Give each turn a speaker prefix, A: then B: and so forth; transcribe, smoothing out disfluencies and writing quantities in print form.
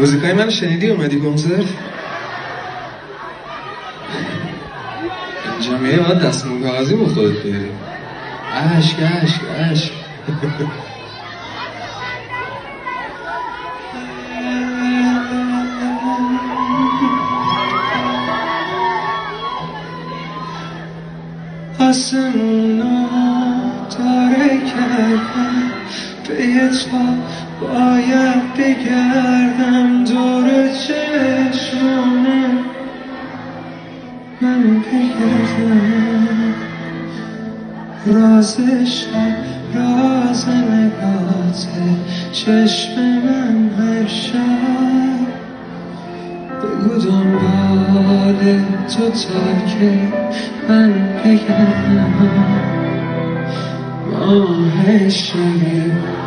A: موزیکای من شنیدی اومدی کنسرت؟ جمعیه باید دستمون کاغذی با خودت بیاری. عشق عشق عشق. آسمونو تاره کردم به تو باید بگردم دور چشمانه من بگردم راز شب راز نگات چشم من هر شب بگو دنبال تو تا که من بگردم ماه شب